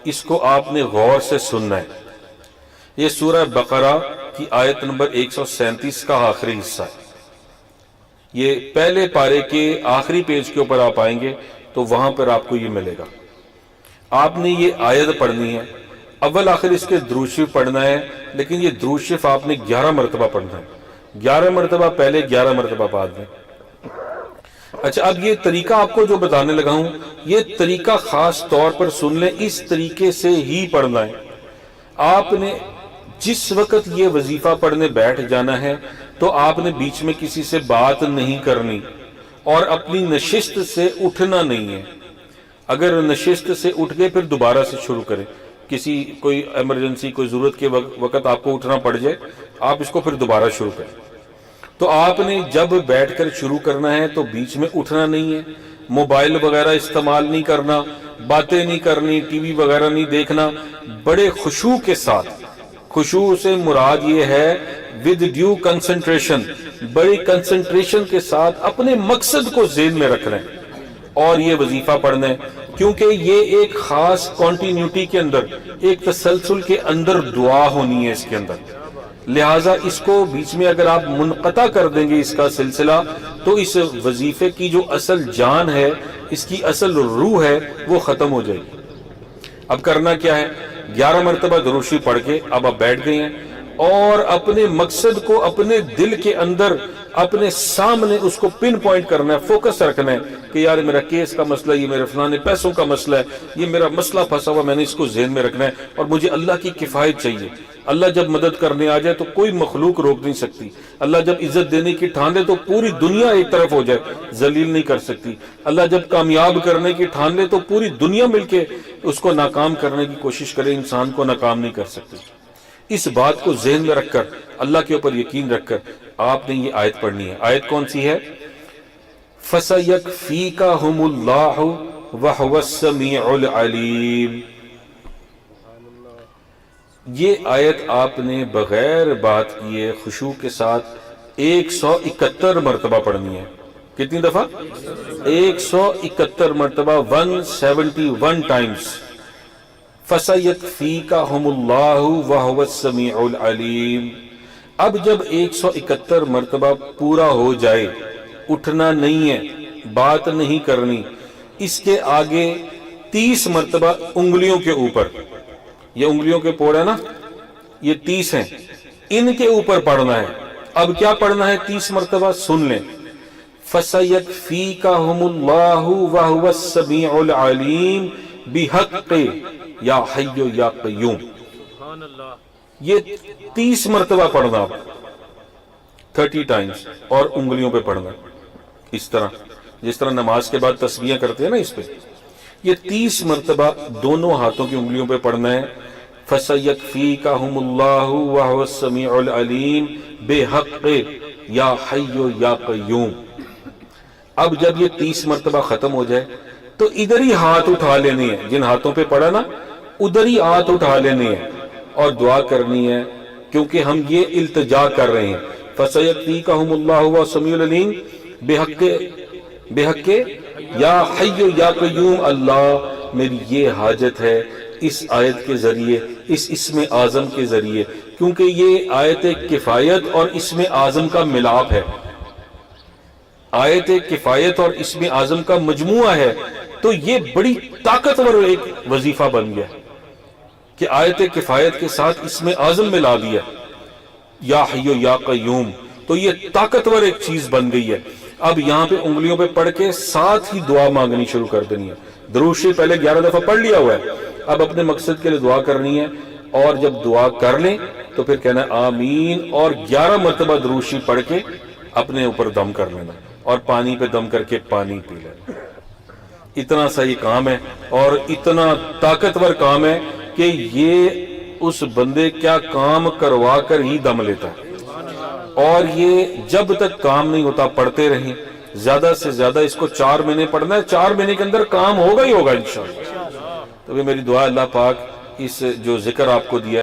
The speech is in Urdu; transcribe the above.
اس کو آپ نے غور سے سننا ہے۔ یہ سورہ بقرہ کی آیت نمبر 137 کا آخری حصہ ہے۔ یہ پہلے پارے کے آخری پیج کے اوپر آپ آئیں گے تو وہاں پر آپ کو یہ ملے گا۔ آپ نے یہ آیت پڑھنی ہے، اول آخر اس کے درود شریف پڑھنا ہے، لیکن یہ درود شریف آپ نے 11 مرتبہ پڑھنا ہے، 11 مرتبہ پہلے، 11 مرتبہ بعد میں۔ اچھا، اب یہ طریقہ آپ کو جو بتانے لگا ہوں، یہ طریقہ خاص طور پر سن لیں، اس طریقے سے ہی پڑھنا ہے۔ آپ نے جس وقت یہ وظیفہ پڑھنے بیٹھ جانا ہے تو آپ نے بیچ میں کسی سے بات نہیں کرنی اور اپنی نشست سے اٹھنا نہیں ہے۔ اگر نشست سے اٹھ گئے پھر دوبارہ سے شروع کریں، کسی کوئی ایمرجنسی، کوئی ضرورت کے وقت آپ کو اٹھنا پڑ جائے، آپ اس کو پھر دوبارہ شروع کریں۔ تو آپ نے جب بیٹھ کر شروع کرنا ہے تو بیچ میں اٹھنا نہیں ہے، موبائل وغیرہ استعمال نہیں کرنا، باتیں نہیں کرنی، ٹی وی وغیرہ نہیں دیکھنا، بڑے خشوع کے ساتھ۔ خشوع سے مراد یہ ہے ود ڈیو کنسنٹریشن، بڑی کنسنٹریشن کے ساتھ اپنے مقصد کو ذہن میں رکھنا ہے اور یہ وظیفہ پڑھنا ہے، کیونکہ یہ ایک خاص کنٹینیوٹی کے اندر، ایک تسلسل کے اندر دعا ہونی ہے اس کے اندر۔ لہٰذا اس کو بیچ میں اگر آپ منقطع کر دیں گے اس کا سلسلہ تو اس وظیفے کی جو اصل جان ہے، اس کی اصل روح ہے، وہ ختم ہو جائے گی۔ اب کرنا کیا ہے؟ 11 مرتبہ درود شریف پڑھ کے اب آپ بیٹھ گئے ہیں اور اپنے مقصد کو اپنے دل کے اندر، اپنے سامنے اس کو پن پوائنٹ کرنا ہے، فوکس رکھنا ہے کہ یار میرا کیس کا مسئلہ، یہ میرے فلانے پیسوں کا مسئلہ ہے، یہ میرا مسئلہ پھنسا ہوا، میں نے اس کو ذہن میں رکھنا ہے اور مجھے اللہ کی کفایت چاہیے۔ اللہ جب مدد کرنے آ جائے تو کوئی مخلوق روک نہیں سکتی۔ اللہ جب عزت دینے کی ٹھان لے تو پوری دنیا ایک طرف ہو جائے، ذلیل نہیں کر سکتی۔ اللہ جب کامیاب کرنے کی ٹھان لے تو پوری دنیا مل کے اس کو ناکام کرنے کی کوشش کرے، انسان کو ناکام نہیں کر سکتی۔ اس بات کو ذہن میں رکھ کر، اللہ کے اوپر یقین رکھ کر آپ نے یہ آیت پڑھنی ہے۔ آیت کون سی ہے؟ فَسَيَكْفِيكَهُمُ اللَّهُ وَهُوَ السَّمِيعُ الْعَلِيمُ۔ یہ آیت آپ نے بغیر بات کیے خشوع کے ساتھ 171 مرتبہ پڑھنی ہے۔ کتنی دفعہ؟ 171 مرتبہ، 171 ٹائمز۔ فَسَيَكْفِيكَهُمُ اللَّهُ وَهُوَ السَّمِيعُ الْعَلِيمُ۔ اب جب 171 مرتبہ پورا ہو جائے، اٹھنا نہیں ہے، بات نہیں کرنی، اس کے آگے 30 مرتبہ انگلیوں کے اوپر، یہ انگلیوں کے پور ہے نا، یہ 30 ہیں، ان کے اوپر پڑھنا ہے۔ اب کیا پڑھنا ہے 30 مرتبہ؟ سن لیں۔ فَسَيَكْفِيكَهُمُ اللَّهُ وَهُوَ السَّمِيعُ الْعَلِيمُ بِحَقِّ یا حی یا قیوم۔ یہ 30 مرتبہ پڑھنا آپ، 30 ٹائمز، اور انگلیوں پہ پڑھنا اس طرح، جس طرح نماز کے بعد تسبیحیں کرتے ہیں نا، اس پہ یہ 30 مرتبہ دونوں ہاتھوں کی انگلیوں پہ پڑھنا ہے۔ فَسَيَكْفِيكَهُمُ اللَّهُ وَهُوَ السَّمِيعُ الْعَلِيمُ بِحَقِّ یا حی یا قیوم۔ اب جب یہ 30 مرتبہ ختم ہو جائے تو ادھر ہی ہاتھ اٹھا لینے ہیں، جن ہاتھوں پہ پڑھا نا ادھر ہی ہاتھ اٹھا لینے ہیں اور دعا کرنی ہے، کیونکہ ہم یہ التجا کر رہے ہیں۔ فَسَيَكْفِيكَهُمُ اللَّهُ وَهُوَ السَّمِيعُ الْعَلِيمُ بِحَقِّ یا حی یا قیوم۔ اللہ میری یہ حاجت ہے اس آیت کے ذریعے، اس اسم اعظم کے ذریعے، کیونکہ یہ آیت کفایت اور اسم اعظم کا ملاپ ہے، آیت کفایت اور اسم اعظم کا مجموعہ ہے، تو یہ بڑی طاقتور ایک وظیفہ بن گیا کہ آیت کفایت کے ساتھ اسم اعظم ملا دیا، یا حی یا قیوم، تو یہ طاقتور ایک چیز بن گئی ہے۔ اب یہاں پہ انگلیوں پہ پڑھ کے ساتھ ہی دعا مانگنی شروع کر دینی ہے۔ درود شریف پہلے 11 دفعہ پڑھ لیا ہوا ہے، اب اپنے مقصد کے لیے دعا کرنی ہے، اور جب دعا کر لیں تو پھر کہنا ہے آمین، اور 11 مرتبہ درود شریف پڑھ کے اپنے اوپر دم کر لینا، اور پانی پہ دم کر کے پانی پی لینا۔ اتنا سا یہ کام ہے، اور اتنا طاقتور کام ہے کہ یہ اس بندے کیا کام کروا کر ہی دم لیتا ہے، اور یہ جب تک کام نہیں ہوتا پڑھتے رہیں، زیادہ سے زیادہ اس کو 4 مہینے پڑھنا ہے، 4 مہینے کے اندر کام ہوگا ہی ہوگا انشاءاللہ۔ تو میری دعا اللہ پاک اس جو ذکر آپ کو دیا